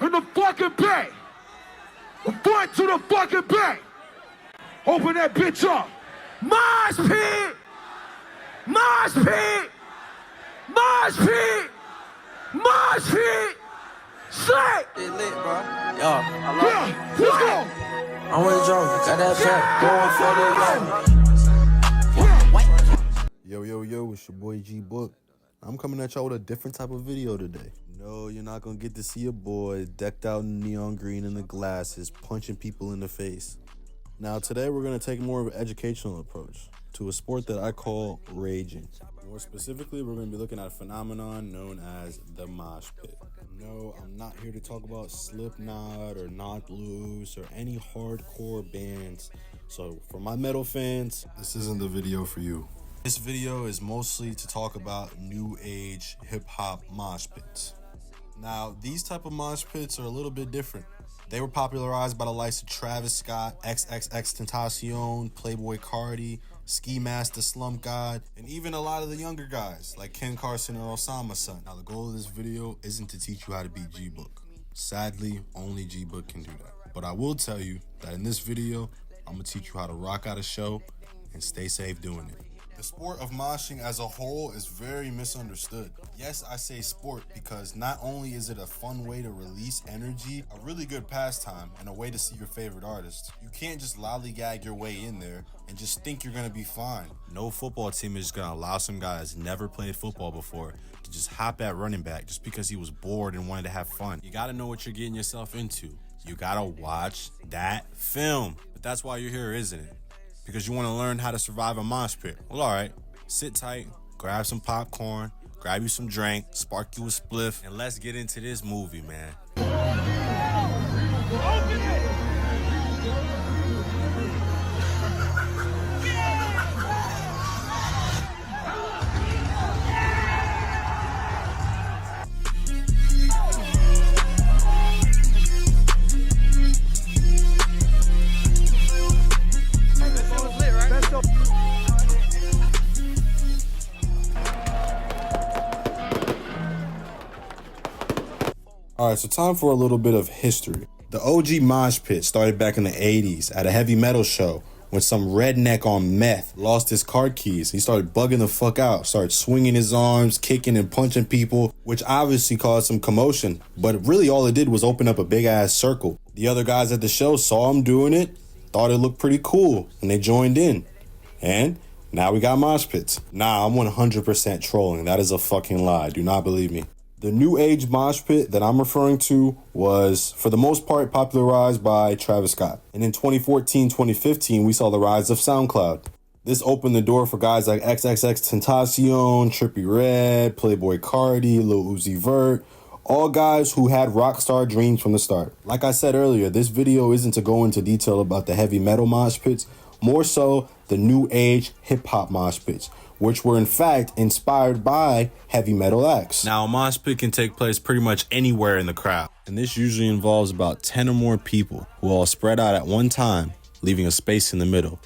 in the fucking bay. The front to the fucking bay. Open that bitch up. Mosh pit! Mosh pit! Mosh pit! Mosh pit! Shit! It lit, bro. Yeah, let's go! I'm with Joe. Got that fat going for the Yo, it's your boy GBOOK. I'm coming at y'all with a different type of video today. No, you're not gonna get to see a boy decked out in neon green and the glasses, punching people in the face. Now today we're gonna take more of an educational approach to a sport that I call raging. More specifically, we're gonna be looking at a phenomenon known as the mosh pit. No, I'm not here to talk about Slipknot or Knocked Loose or any hardcore bands. So for my metal fans, this isn't the video for you. This video is mostly to talk about new age hip hop mosh pits. Now, these type of mosh pits are a little bit different. They were popularized by the likes of Travis Scott, 𝐂𝐿, Playboi Carti, Ski Master, Slump God, and even a lot of the younger guys like Ken Carson or Osama's son. Now, the goal of this video isn't to teach you how to beat GBOOK. Sadly, only GBOOK can do that. But I will tell you that in this video, I'm gonna teach you how to rock out a show and stay safe doing it. The sport of moshing as a whole is very misunderstood. Yes, I say sport because not only is it a fun way to release energy, a really good pastime, and a way to see your favorite artist, you can't just lollygag your way in there and just think you're gonna be fine. No football team is just gonna allow some guy that's never played football before to just hop at running back just because he was bored and wanted to have fun. You gotta know what you're getting yourself into. You gotta watch that film. But that's why you're here, isn't it? Because you want to learn how to survive a mosh pit. Well, all right, sit tight, grab some popcorn, grab you some drink, spark you a spliff, and let's get into this movie, man. Alright, so time for a little bit of history. The OG mosh pit started back in the 80s at a heavy metal show when some redneck on meth lost his car keys. He started bugging the fuck out, started swinging his arms, kicking and punching people, which obviously caused some commotion, but really all it did was open up a big ass circle. The other guys at the show saw him doing it, thought it looked pretty cool, and they joined in. And now we got mosh pits. Nah, I'm 100% trolling. That is a fucking lie. Do not believe me. The new age mosh pit that I'm referring to was, for the most part, popularized by Travis Scott. And in 2014-2015, we saw the rise of SoundCloud. This opened the door for guys like 𝐂𝐿, Trippie Redd, Playboi Carti, Lil Uzi Vert, all guys who had rock star dreams from the start. Like I said earlier, this video isn't to go into detail about the heavy metal mosh pits, more so the new age hip hop mosh pits, which were in fact inspired by heavy metal acts. Now, a mosh pit can take place pretty much anywhere in the crowd, and this usually involves about 10 or more people who all spread out at one time, leaving a space in the middle,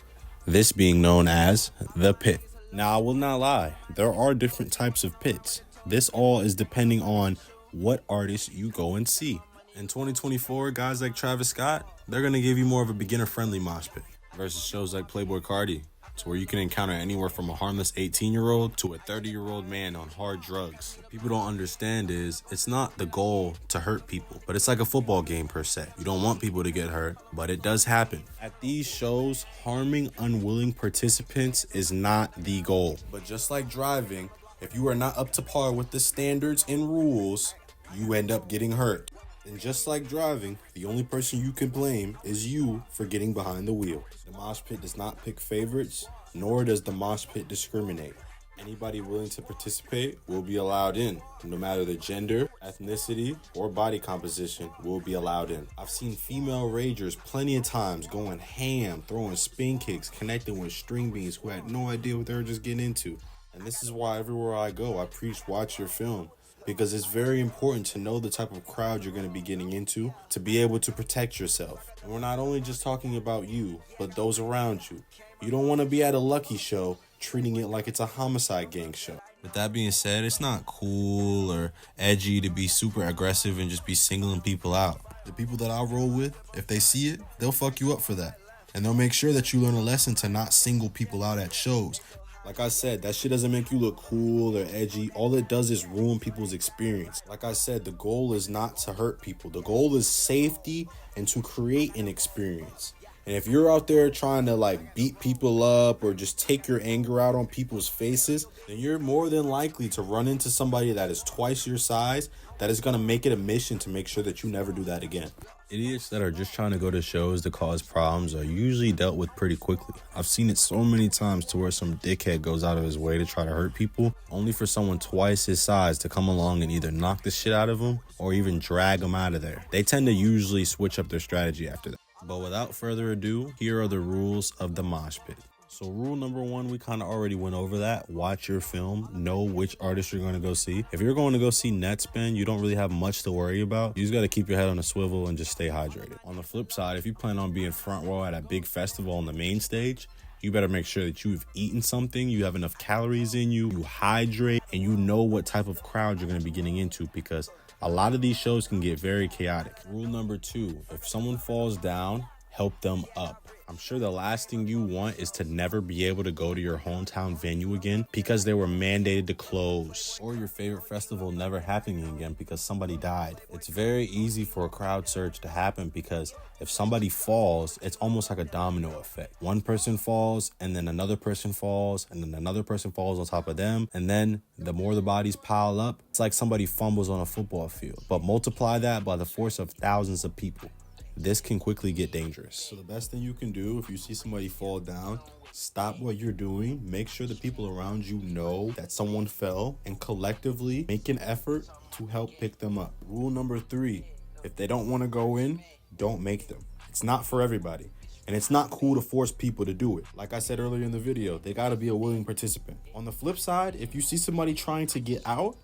this being known as the pit. Now, I will not lie, there are different types of pits. This all is depending on what artist you go and see. In 2024, guys like Travis Scott, they're gonna give you more of a beginner-friendly mosh pit versus shows like Playboi Carti, to where you can encounter anywhere from a harmless 18-year-old to a 30-year-old man on hard drugs. What people don't understand is it's not the goal to hurt people, but it's like a football game per se. You don't want people to get hurt, but it does happen. At these shows, harming unwilling participants is not the goal. But just like driving, if you are not up to par with the standards and rules, you end up getting hurt. And just like driving, the only person you can blame is you for getting behind the wheel. The mosh pit does not pick favorites, nor does the mosh pit discriminate. Anybody willing to participate will be allowed in. No matter their gender, ethnicity, or body composition will be allowed in. I've seen female ragers plenty of times going ham, throwing spin kicks, connecting with string beans who had no idea what they were just getting into. And this is why everywhere I go, I preach watch your film. Because it's very important to know the type of crowd you're going to be getting into to be able to protect yourself. And we're not only just talking about you, but those around you. You don't want to be at a Lucky show treating it like it's a homicide gang show. With that being said, it's not cool or edgy to be super aggressive and just be singling people out. The people that I roll with, if they see it, they'll fuck you up for that. And they'll make sure that you learn a lesson to not single people out at shows. Like I said, that shit doesn't make you look cool or edgy. All it does is ruin people's experience. Like I said, the goal is not to hurt people. The goal is safety and to create an experience. And if you're out there trying to like beat people up or just take your anger out on people's faces, then you're more than likely to run into somebody that is twice your size that is going to make it a mission to make sure that you never do that again. Idiots that are just trying to go to shows to cause problems are usually dealt with pretty quickly. I've seen it so many times to where some dickhead goes out of his way to try to hurt people, only for someone twice his size to come along and either knock the shit out of him or even drag him out of there. They tend to usually switch up their strategy after that. But without further ado, here are the rules of the mosh pit. So rule number 1, we kind of already went over that. Watch your film. Know which artist you're going to go see. If you're going to go see Netspin, you don't really have much to worry about. You just got to keep your head on a swivel and just stay hydrated. On the flip side, if you plan on being front row at a big festival on the main stage, you better make sure that you've eaten something, you have enough calories in you, you hydrate, and you know what type of crowd you're going to be getting into, because a lot of these shows can get very chaotic. Rule number 2, if someone falls down, help them up. I'm sure the last thing you want is to never be able to go to your hometown venue again because they were mandated to close, or your favorite festival never happening again because somebody died. It's very easy for a crowd surge to happen because if somebody falls, it's almost like a domino effect. One person falls, and then another person falls, and then another person falls on top of them, and then the more the bodies pile up, it's like somebody fumbles on a football field. But multiply that by the force of thousands of people. This can quickly get dangerous. So the best thing you can do if you see somebody fall down, stop what you're doing, make sure the people around you know that someone fell, and collectively make an effort to help pick them up. Rule number 3, if they don't want to go in, don't make them. It's not for everybody. And it's not cool to force people to do it. Like I said earlier in the video, they gotta be a willing participant. On the flip side, if you see somebody trying to get out,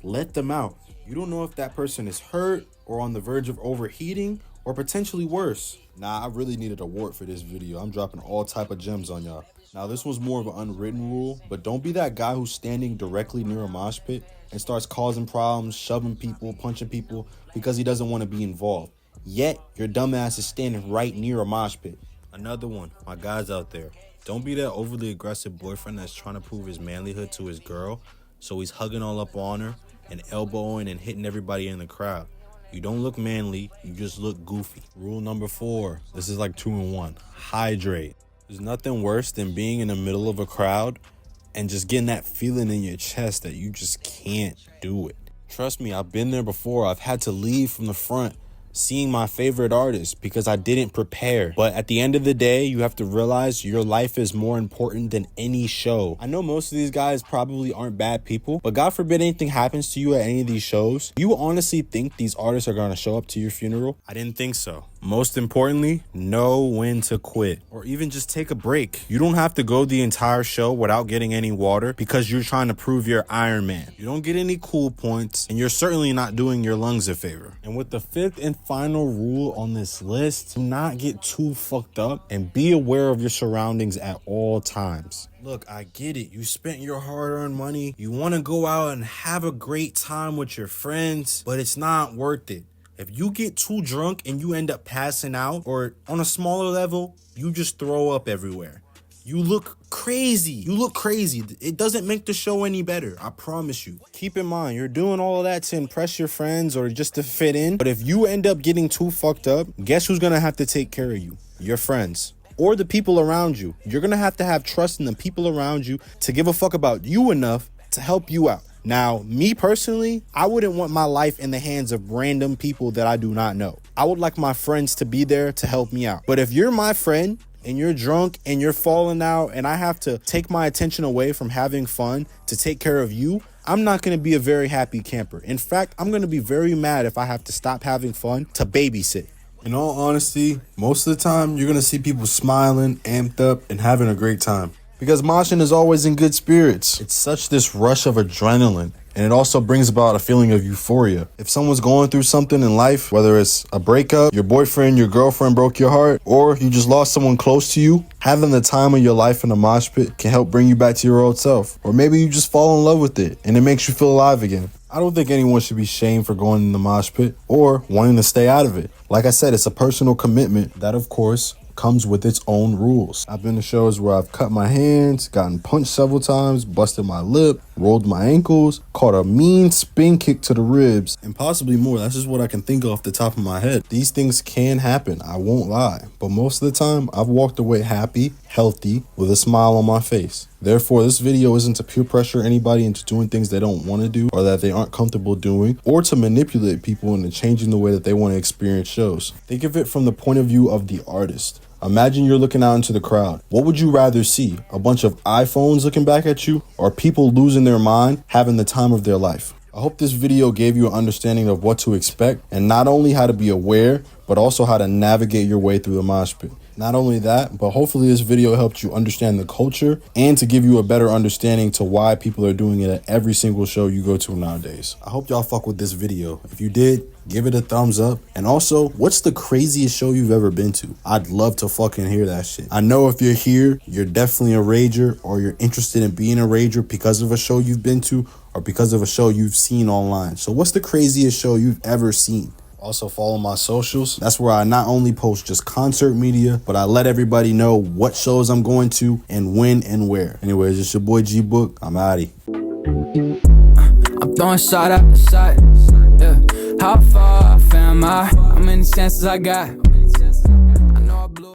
let them out. You don't know if that person is hurt or on the verge of overheating, or potentially worse. Nah, I really needed a wart for this video. I'm dropping all type of gems on y'all. Now, this was more of an unwritten rule, but don't be that guy who's standing directly near a mosh pit and starts causing problems, shoving people, punching people because he doesn't want to be involved. Yet, your dumbass is standing right near a mosh pit. Another one, my guys out there. Don't be that overly aggressive boyfriend that's trying to prove his manlyhood to his girl, so he's hugging all up on her and elbowing and hitting everybody in the crowd. You don't look manly, you just look goofy. Rule number 4, this is like 2 in 1, hydrate. There's nothing worse than being in the middle of a crowd and just getting that feeling in your chest that you just can't do it. Trust me, I've been there before. I've had to leave from the front seeing my favorite artist because I didn't prepare. But at the end of the day, you have to realize your life is more important than any show. I know most of these guys probably aren't bad people, but God forbid anything happens to you at any of these shows. You honestly think these artists are going to show up to your funeral? I didn't think so. Most importantly, know when to quit or even just take a break. You don't have to go the entire show without getting any water because you're trying to prove you're Iron Man. You don't get any cool points, and you're certainly not doing your lungs a favor. And with the 5th and final rule on this list, do not get too fucked up and be aware of your surroundings at all times. Look, I get it. You spent your hard-earned money. You want to go out and have a great time with your friends, but it's not worth it. If you get too drunk and you end up passing out, or on a smaller level, you just throw up everywhere. You look crazy. You look crazy. It doesn't make the show any better. I promise you. Keep in mind, you're doing all of that to impress your friends or just to fit in. But if you end up getting too fucked up, guess who's going to have to take care of you? Your friends. Or the people around you. You're going to have trust in the people around you to give a fuck about you enough to help you out. Now, me personally, I wouldn't want my life in the hands of random people that I do not know. I would like my friends to be there to help me out. But if you're my friend and you're drunk and you're falling out and I have to take my attention away from having fun to take care of you, I'm not going to be a very happy camper. In fact, I'm going to be very mad if I have to stop having fun to babysit. In all honesty, most of the time, you're going to see people smiling, amped up, and having a great time. Because moshing is always in good spirits. It's such this rush of adrenaline. And it also brings about a feeling of euphoria. If someone's going through something in life, whether it's a breakup, your boyfriend, your girlfriend broke your heart, or you just lost someone close to you, having the time of your life in a mosh pit can help bring you back to your old self. Or maybe you just fall in love with it and it makes you feel alive again. I don't think anyone should be shamed for going in the mosh pit or wanting to stay out of it. Like I said, it's a personal commitment that, of course, comes with its own rules. I've been to shows where I've cut my hands, gotten punched several times, busted my lip, rolled my ankles, caught a mean spin kick to the ribs, and possibly more. That's just what I can think of off the top of my head. These things can happen, I won't lie, but most of the time I've walked away happy, healthy, with a smile on my face. Therefore, this video isn't to peer pressure anybody into doing things they don't want to do or that they aren't comfortable doing, or to manipulate people into changing the way that they want to experience shows. Think of it from the point of view of the artist. Imagine you're looking out into the crowd. What would you rather see? A bunch of iPhones looking back at you, or people losing their mind, having the time of their life? I hope this video gave you an understanding of what to expect, and not only how to be aware, but also how to navigate your way through the mosh pit. Not only that, but hopefully this video helped you understand the culture and to give you a better understanding to why people are doing it at every single show you go to nowadays. I hope y'all fuck with this video. If you did, give it a thumbs up. And also, what's the craziest show you've ever been to? I'd love to fucking hear that shit. I know if you're here, you're definitely a rager, or you're interested in being a rager because of a show you've been to or because of a show you've seen online. So what's the craziest show you've ever seen? Also follow my socials. That's where I not only post just concert media, but I let everybody know what shows I'm going to and when and where. Anyways, it's your boy GBOOK. I'm outie. I'm throwing shot after shot. Yeah. How far am I? How many chances I got?